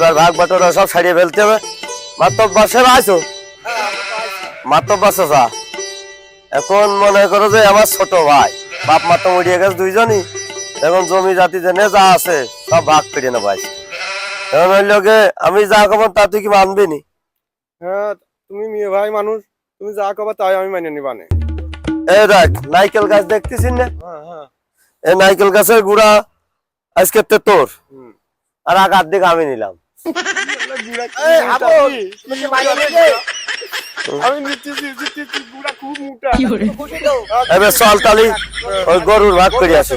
এবার ভাগ বাটোরা সব সারিয়ে ফেলতে হবে। মাতব্বর সাহেব আইছো? মাতব্বর চাচা, এখন মনে করো যে আমার ছোট ভাই বাপ মা তো মরিয়ে গেছে দুইজনই, এখন জমি জাতি জেনে যা আছে সব ভাগ করে নেবো আজকে। এখন হইলো গে আমি যা কব তা তুই কি মানবি নি? হ্যাঁ, তুমি মেয়ে ভাই মানুষ, তুমি যা কবা তাই আমি মেনে নিবানে। এই দেখ নাইকেল গাছ দেখতেছিস না? হ্যাঁ। এই নাইকেল গাছের গুড়া আজকে তোর, আর আগার দিকে আমি নিলাম। আমি নিচ্ছি গুড়া খুব মোটা। এবার চল তালি ওই গরুর ভাগ করে আসে।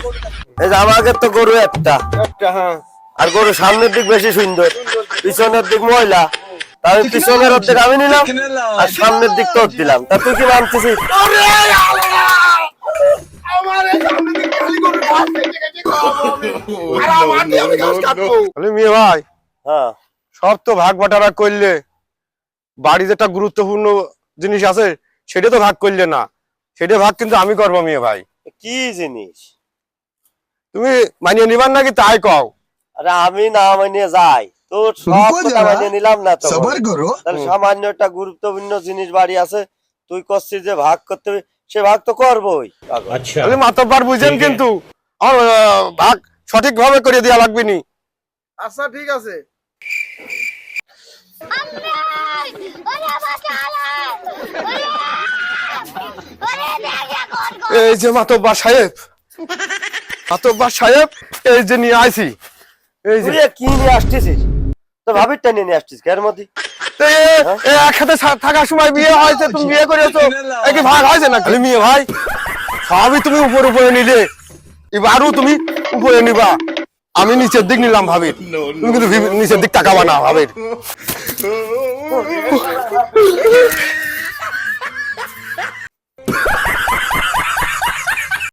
এই যে আমাকে তো গরু একটা, হ্যাঁ, আর গরু সামনের দিক বেশি সুন্দর, পিছনের দিক ময়লা। তাই পিছনের অর্ধেক আমি নিলাম আর সামনের দিক তোর দিলাম। তা তুই কি মানতেছিস? মেয়ে ভাই হ্যাঁ, সব তো ভাগ বাটারা করলে, বাড়ি যেটা গুরুত্বপূর্ণ জিনিস আছে সেটা তো ভাগ করলে না, সেটা ভাগ কিন্তু আমি করবো মেয়ে ভাই। কি জিনিস? তুমি মানিয়ে নিবার নাকি তাই কও? আরে আমি না মানিয়ে যাই, তোর সব কথা মানিয়ে নিলাম না তো। তাহলে সামান্য একটা গুরুত্বপূর্ণ জিনিস বাড়ি আছে, তুই করছিস যে ভাগ করতে হবে, সে ভাগ তো করবোই। अच्छा তাহলে মাতব্বর বুঝেন কিন্তু আমার ভাগ সঠিক ভাবে করে দেওয়া লাগবে নি। আচ্ছা ঠিক আছে। এই যে মাতব্বর সাহেব, মাতব্বর সাহেব এই যে নিয়ে আইছি। এই যে তুই কি নিয়ে আসছিস? তো ভাবিরটা নিয়ে আসছিস এর মধ্যে? একসাথে থাকার সময় বিয়ে হয়েছে, তুমি বিয়ে করেছো, একই ভাগ হয়েছে না? খালি মেয়ে ভাই সবই তুমি উপরে উপরে নিলে, এবারও তুমি উপরে নিবা, আমি নিচের দিক নিলাম ভাবির, তুমি কিন্তু নিচের দিক তাকাবা না ভাবির।